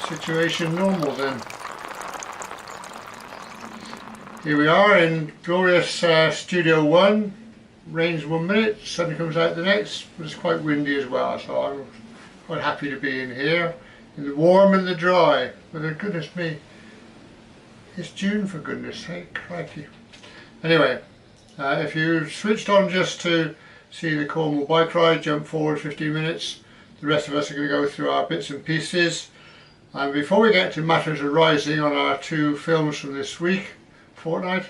situation normal then. Here we are in glorious Studio 1. Rains 1 minute, sun comes out the next, but it's quite windy as well, so I'm quite happy to be in here, in the warm and the dry. But goodness me, it's June for goodness sake, crikey. Anyway, if you switched on just to see the Cornwall bike ride, jump forward 15 minutes. The rest of us are going to go through our bits and pieces. And before we get to matters arising on our 2 films from this week, fortnight,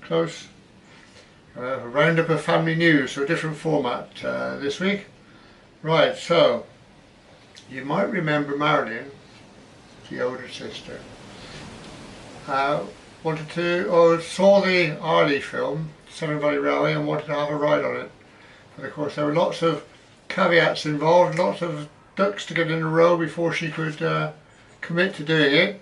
close, a roundup of family news, so a different format this week. Right, so you might remember Marilyn, the older sister, saw the Highley film, Severn Valley Railway, and wanted to have a ride on it. But of course there were lots of caveats involved, lots of ducks to get in a row before she could commit to doing it.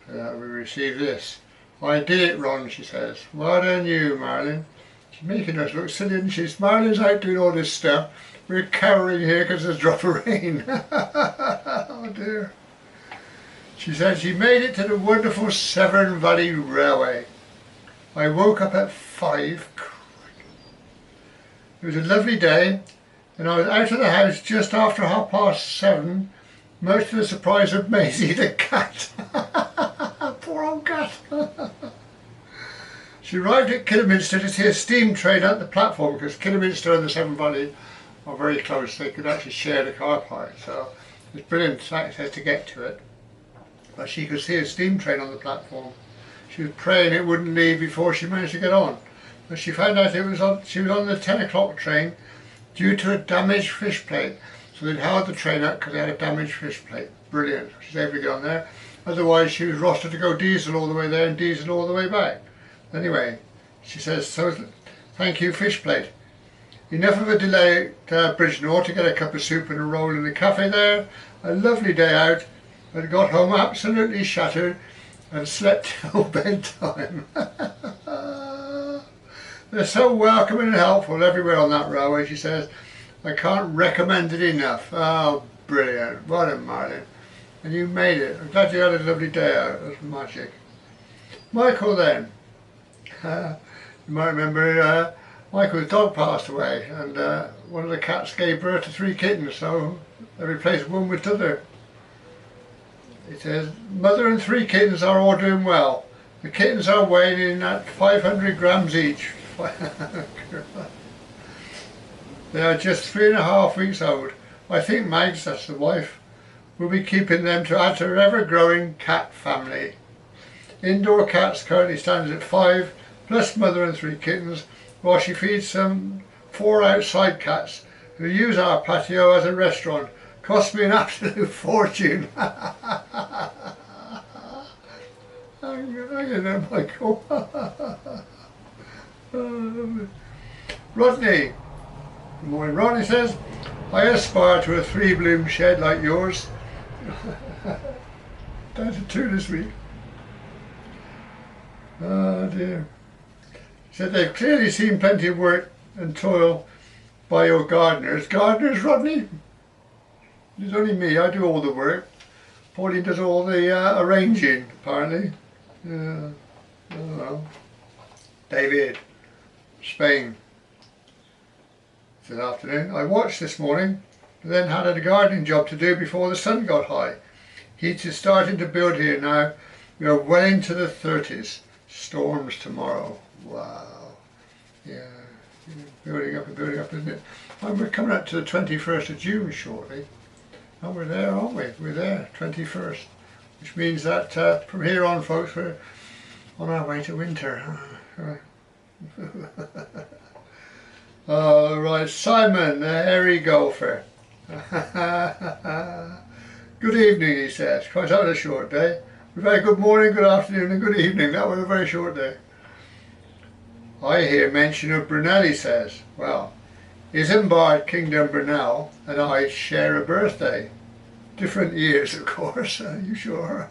We received this. "I did it, Ron," she says. "Well done you, Marilyn." She's making us look silly, and she's Marilyn's out doing all this stuff. We're cowering here because there's a drop of rain. Oh dear. She said she made it to the wonderful Severn Valley Railway. "I woke up at 5. It was a lovely day, and I was out of the house just after 7:30, much to the surprise of Maisie the cat." Poor old cat. She arrived at Kidderminster to see a steam train at the platform, because Kidderminster and the Severn Valley are very close. They could actually share the car park, so it was brilliant access to get to it. But she could see a steam train on the platform. She was praying it wouldn't leave before she managed to get on. But she found out she was on the 10 o'clock train due to a damaged fish plate. So they'd held the train up because they had a damaged fish plate. Brilliant. She's able to get on there. Otherwise she was rostered to go diesel all the way there and diesel all the way back. Anyway, she says, "So thank you, fish plate. Enough of a delay at Bridgenorth to get a cup of soup and a roll in the cafe there. A lovely day out, but got home absolutely shattered and slept till bedtime." They're so welcoming and helpful everywhere on that railway, she says. "I can't recommend it enough." Oh, brilliant. Well done, Marlin. And you made it. I'm glad you had a lovely day out. It was magic. Michael then. You might remember Michael's dog passed away, and one of the cats gave birth to 3 kittens, so they replaced one with t'other. It says, "Mother and 3 kittens are all doing well. The kittens are weighing in at 500 grams each. They are just 3.5 weeks old. I think Mags," that's the wife, "will be keeping them to add to her ever-growing cat family. Indoor cats currently stands at 5, plus mother and 3 kittens, while she feeds some 4 outside cats who use our patio as a restaurant. Cost me an absolute fortune." You know, Michael. Rodney. Good morning, Ron. He says, "I aspire to a 3-bloom shed like yours." Down to 2 this week. Oh dear. He said, "They've clearly seen plenty of work and toil by your gardeners." Gardeners, Rodney? It's only me. I do all the work. Pauline does all the arranging, apparently. Oh well. David, Spain. Good afternoon. "I watched this morning, but then had a gardening job to do before the sun got high. Heat is starting to build here now. We are well into the 30s. Storms tomorrow." Wow. Yeah. Building up and building up, isn't it? And we're coming up to the 21st of June shortly. And we're there, aren't we? We're there, 21st. Which means that from here on, folks, we're on our way to winter. All right, Simon, the hairy golfer. "Good evening," he says. Quite had a short day. We've had a good morning, good afternoon and good evening. That was a very short day. "I hear mention of Brunel," he says. Well, Isambard Kingdom Brunel and I share a birthday. Different years, of course. Are you sure?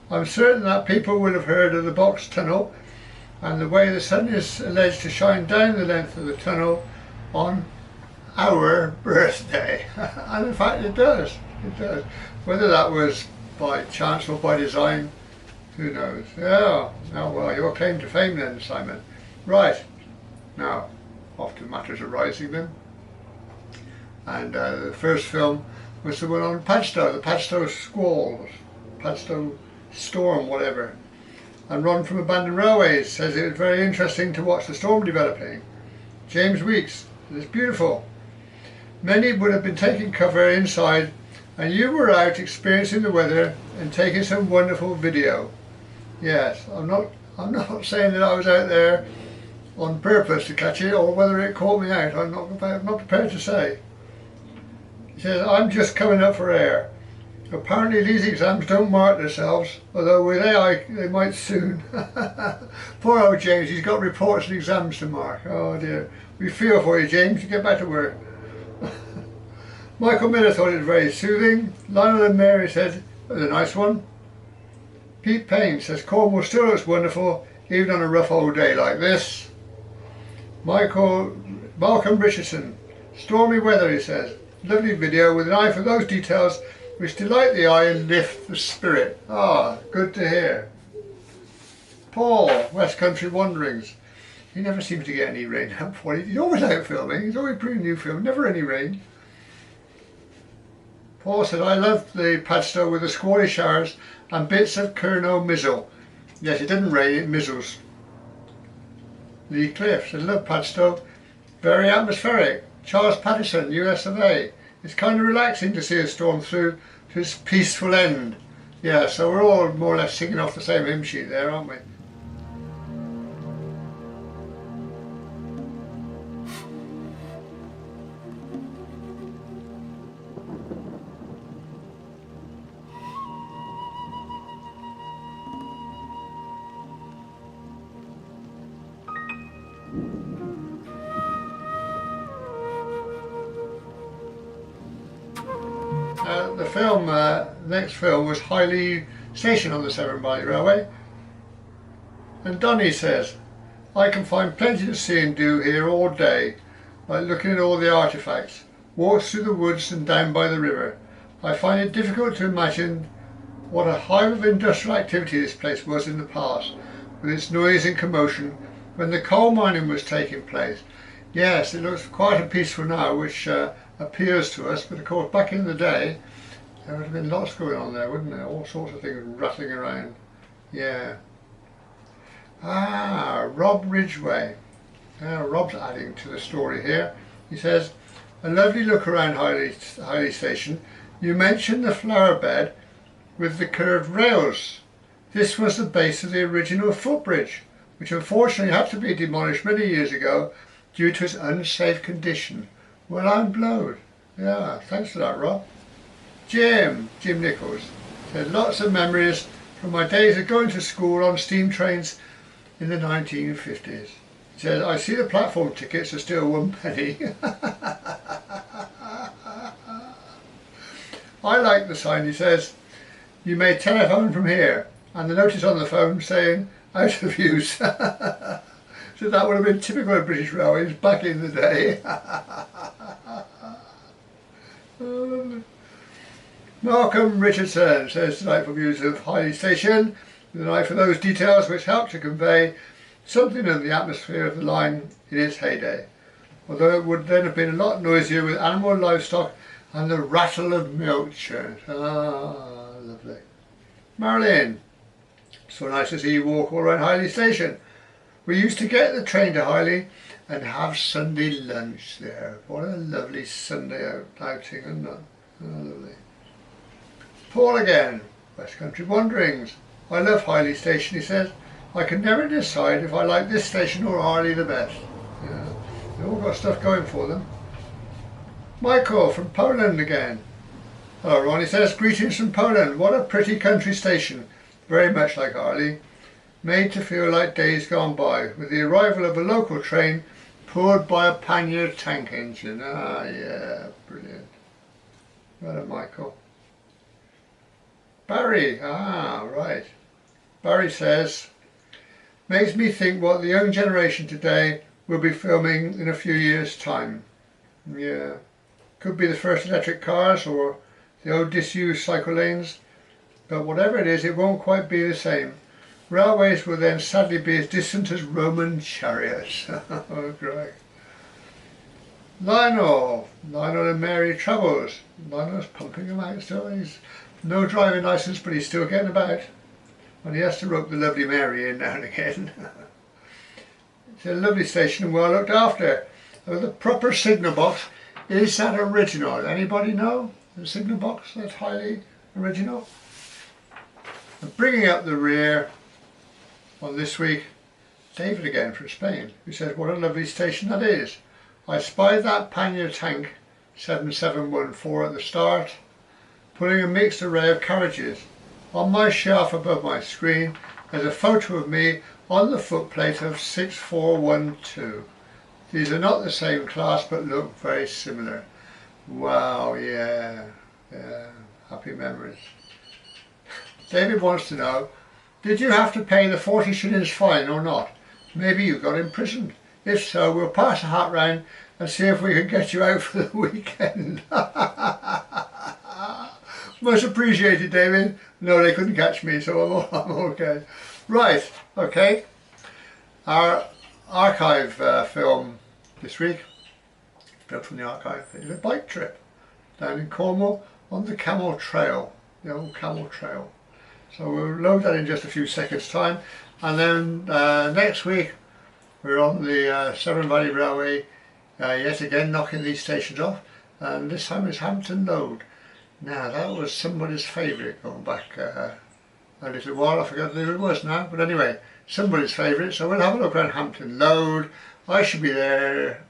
"I'm certain that people will have heard of the box tunnel and the way the sun is alleged to shine down the length of the tunnel on our birthday." And in fact it does. It does. Whether that was by chance or by design, who knows? Yeah, now well, your claim to fame then, Simon. Right, now, off to matters arising then. And the first film was the one on Padstow, the Padstow Squall, Padstow Storm, whatever. And Ron from Abandoned Railways says it was very interesting to watch the storm developing. James Weeks, it's beautiful. Many would have been taking cover inside, and you were out experiencing the weather and taking some wonderful video. Yes, I'm not saying that I was out there on purpose to catch it, or whether it caught me out. I'm not prepared to say. He says, I'm just coming up for air. Apparently these exams don't mark themselves, although with AI they might soon. Poor old James, he's got reports and exams to mark. Oh dear. We feel for you, James. You get back to work. Michael Miller thought it was very soothing. Lionel and Mary said, that was a nice one. Pete Payne says, Cornwall still looks wonderful, even on a rough old day like this. Malcolm Richardson, stormy weather, he says. Lovely video with an eye for those details which delight the eye and lift the spirit. Ah, good to hear. Paul, West Country Wanderings. He never seems to get any rain out for it. He's always out filming. He's always bringing new film. Never any rain. Paul said, I love the Padstow with the squally showers and bits of Curnow mizzle. Yes, it didn't rain, it mizzles. Lee Cliff said, love Padstow. Very atmospheric. Charles Patterson, US of A. It's kind of relaxing to see a storm through to its peaceful end. Yeah, so we're all more or less singing off the same hymn sheet there, aren't we? Next film was Highley Station on the Severn Valley Railway. And Donny says, I can find plenty to see and do here all day, like looking at all the artefacts, walks through the woods and down by the river. I find it difficult to imagine what a hive of industrial activity this place was in the past, with its noise and commotion when the coal mining was taking place. Yes, it looks quite peaceful now, which appears to us, but of course back in the day there would have been lots going on there, wouldn't there? All sorts of things rattling around. Yeah. Ah, Rob Ridgway. Rob's adding to the story here. He says, a lovely look around Highley Station. You mentioned the flower bed with the curved rails. This was the base of the original footbridge, which unfortunately had to be demolished many years ago due to its unsafe condition. Well, I'm blowed. Yeah, thanks for that, Rob. Jim Nichols said, lots of memories from my days of going to school on steam trains in the 1950s. He says, I see the platform tickets are still 1 penny. I like the sign, he says, you may telephone from here, and the notice on the phone saying, out of use. So that would have been typical of British Railways back in the day. Malcolm Richardson says, delightful views of Highley Station, with an eye for those details which help to convey something of the atmosphere of the line in its heyday. Although it would then have been a lot noisier with animal livestock and the rattle of milk churns. Ah, lovely. Marilyn, so nice to see you walk all around Highley Station. We used to get the train to Highley and have Sunday lunch there. What a lovely Sunday outing, isn't it? Oh, lovely. Paul again, West Country Wanderings. I love Highley Station, he says. I can never decide if I like this station or Highley the best. Yeah, they've all got stuff going for them. Michael from Poland again. Hello Ron, he says, greetings from Poland. What a pretty country station. Very much like Highley. Made to feel like days gone by, with the arrival of a local train pulled by a pannier tank engine. Ah yeah, brilliant. Well, Michael. Barry, right. Barry says, makes me think what the young generation today will be filming in a few years' time. Yeah, could be the first electric cars or the old disused cycle lanes, but whatever it is, it won't quite be the same. Railways will then sadly be as distant as Roman chariots. Oh, great. Lionel and Mary Troubles. Lionel's pumping him out still. He's no driving licence, but he's still getting about. And he has to rope the lovely Mary in now and again. It's a lovely station and well looked after. The proper signal box, is that original? Anybody know? The signal box, that's highly original. And bringing up the rear on this week, David again from Spain, who says, what a lovely station that is. I spied that pannier tank 7714 at the start, pulling a mixed array of carriages. On my shelf above my screen, there's a photo of me on the footplate of 6412. These are not the same class, but look very similar. Wow, yeah, happy memories. David wants to know, did you have to pay the 40 shillings fine or not? Maybe you got imprisoned. If so, we'll pass a hat round and see if we can get you out for the weekend. Much appreciated, David. No, they couldn't catch me, so I'm okay. Right, okay. Our archive film this week, built from the archive, is a bike trip down in Cornwall on the Camel Trail, the old Camel Trail. So we'll load that in just a few seconds time, and then next week we're on the Severn Valley Railway, yet again knocking these stations off, and this time it's Hampton Load. Now that was somebody's favourite going back a little while. I forgot who it was now, but anyway, somebody's favourite. So we'll have a look around Hampton Load. I should be there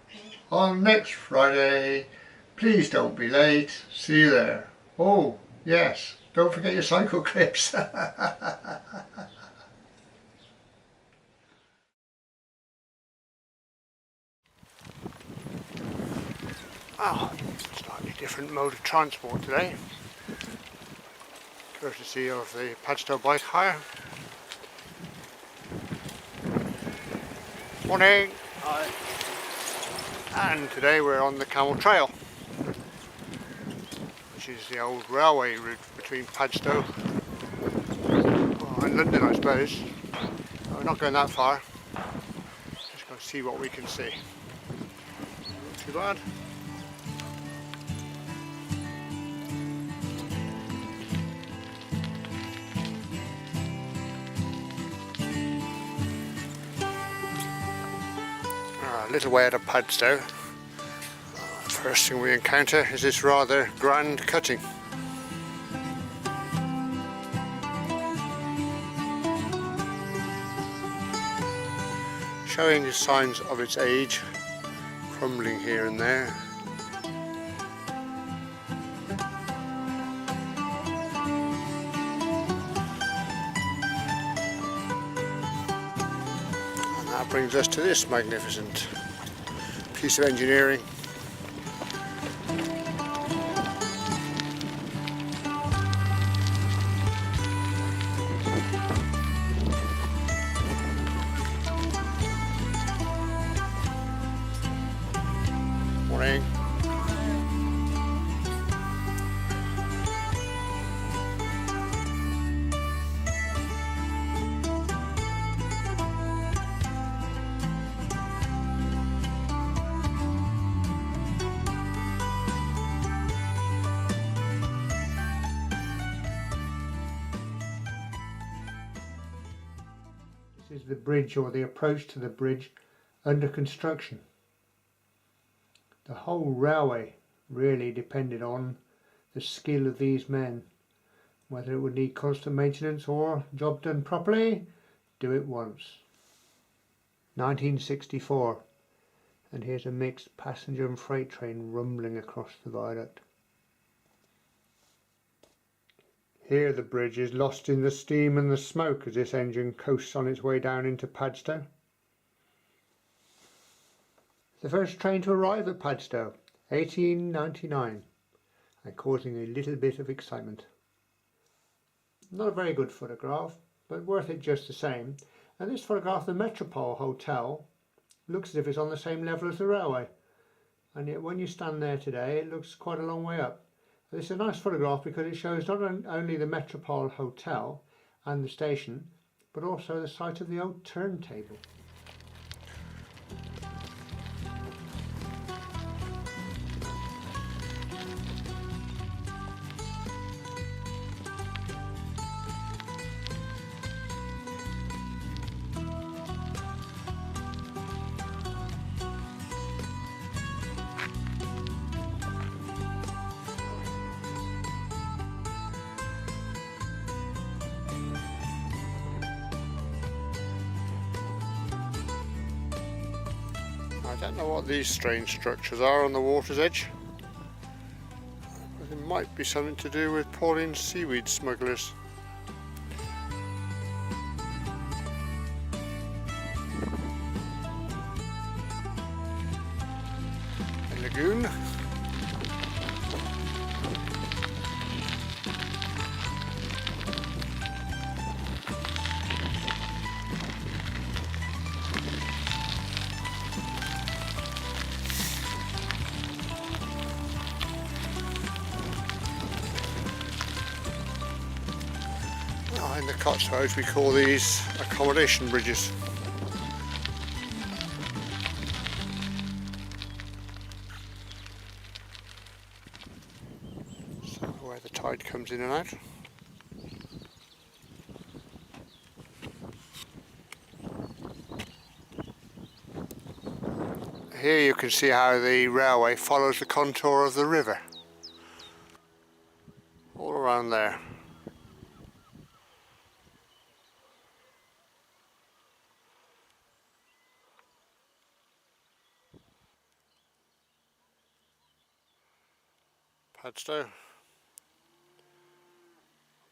on next Friday. Please don't be late. See you there. Oh yes, don't forget your cycle clips. Oh, slightly different mode of transport today, courtesy of the Padstow bike hire. Morning! Hi. And today we're on the Camel Trail, which is the old railway route between Padstow and London, I suppose. We're not going that far, just going to see what we can see. Not too bad. A little way out of Padstow, first thing we encounter is this rather grand cutting. Showing the signs of its age, crumbling here and there. And that brings us to this magnificent piece of engineering. Morning. This is the bridge, or the approach to the bridge, under construction. The whole railway really depended on the skill of these men. Whether it would need constant maintenance or, job done properly, do it once. 1964, and here's a mixed passenger and freight train rumbling across the viaduct. Here the bridge is lost in the steam and the smoke as this engine coasts on its way down into Padstow. The first train to arrive at Padstow, 1899, and causing a little bit of excitement. Not a very good photograph, but worth it just the same. And this photograph of the Metropole Hotel looks as if it's on the same level as the railway. And yet when you stand there today, it looks quite a long way up. This is a nice photograph because it shows not only the Metropole Hotel and the station, but also the site of the old turntable. I don't know what these strange structures are on the water's edge, but it might be something to do with Pauline's seaweed smugglers. A lagoon. In the Cotswolds we call these accommodation bridges. So where the tide comes in and out. Here you can see how the railway follows the contour of the river. All around there. Padstow,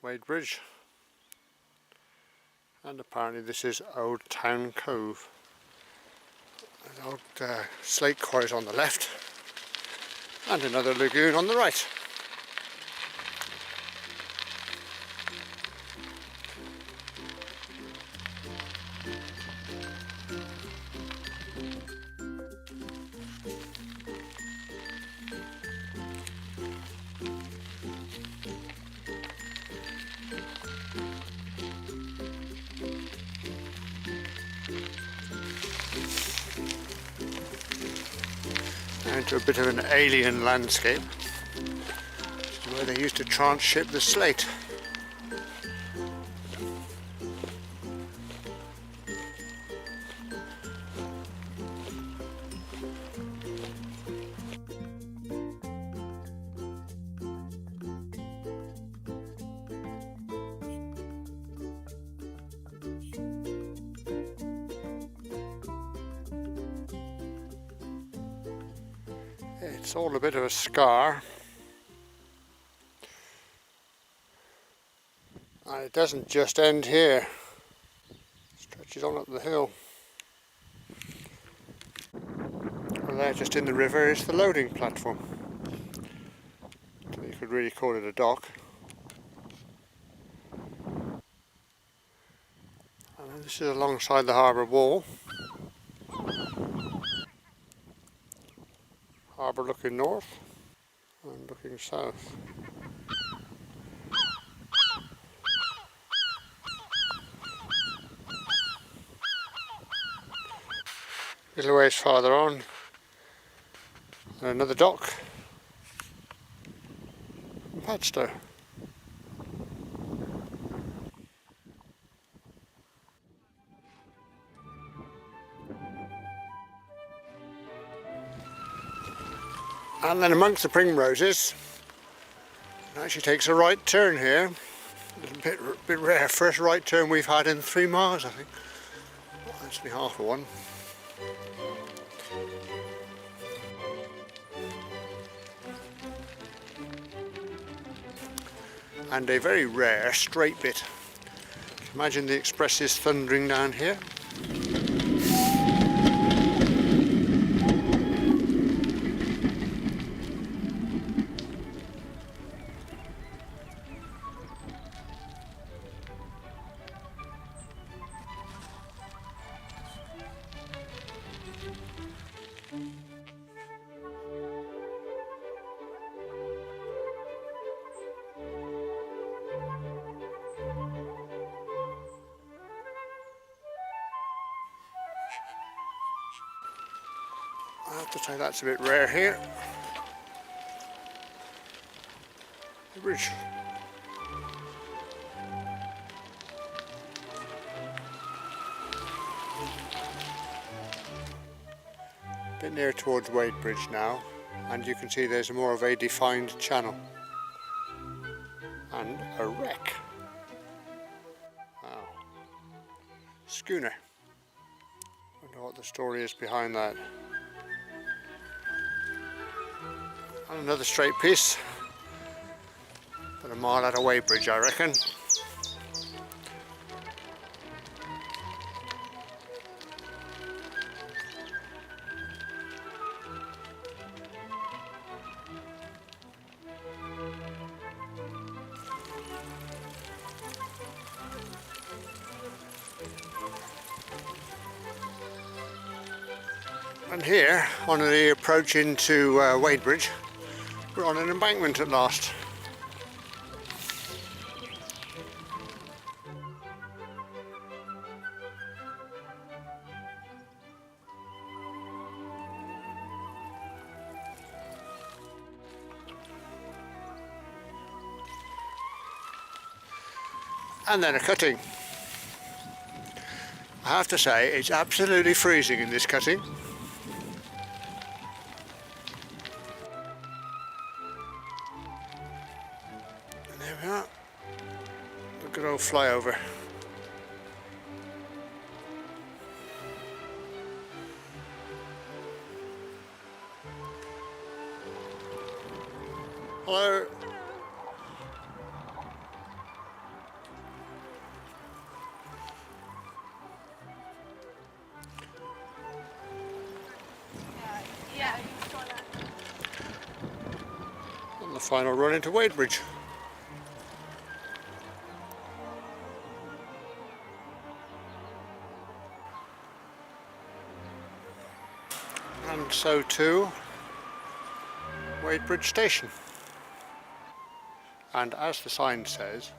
Wade Bridge, and apparently this is Old Town Cove. An old slate quarries on the left, and another lagoon on the right. Into a bit of an alien landscape where they used to transship the slate. It's all a bit of a scar, and it doesn't just end here, it stretches on up the hill. Well, there just in the river is the loading platform, so you could really call it a dock. And this is alongside the harbour wall. Harbour looking north and looking south. A little ways farther on, and another dock in Padstow. And then amongst the primroses, it actually takes a right turn here. It's a bit rare, first right turn we've had in 3 miles, I think. Well, actually half of one. And a very rare straight bit. Imagine the expresses thundering down here. I have to say that's a bit rare here. The bridge. A bit near towards Wadebridge now, and you can see there's more of a defined channel and a wreck. Wow. Schooner. Wonder what the story is behind that. And another straight piece, but a mile out of Wadebridge, I reckon. And here, on the approach into Wadebridge, we're on an embankment at last. And then a cutting. I have to say, it's absolutely freezing in this cutting. There we are, the good old flyover. Hello. And the final run into Wadebridge. And so too, Wadebridge Station. And as the sign says,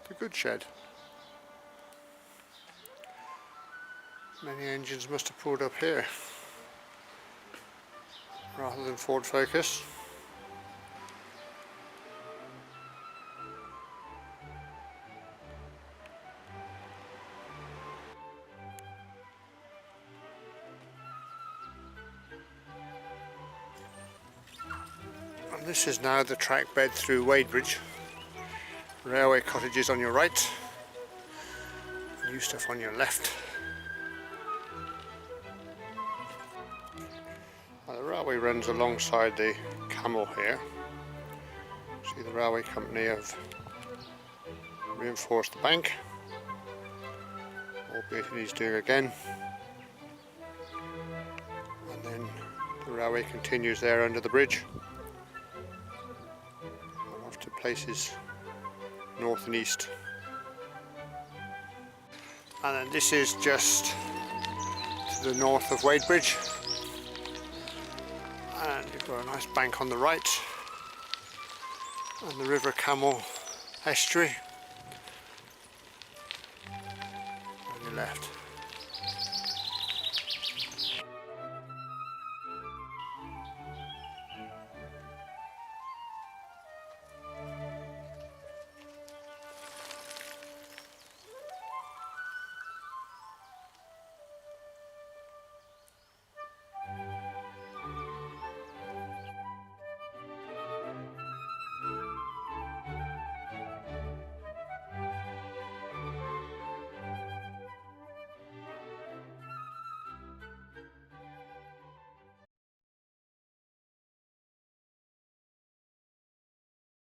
the goods shed. Many engines must have pulled up here, rather than Ford Focus. And this is now the track bed through Wadebridge. Railway cottages on your right, new stuff on your left. Now the railway runs alongside the Camel here. See, the railway company have reinforced the bank, albeit it needs doing again. And then the railway continues there under the bridge and off to places north and east. And then this is just to the north of Wadebridge, and you've got a nice bank on the right and the River Camel estuary on your left.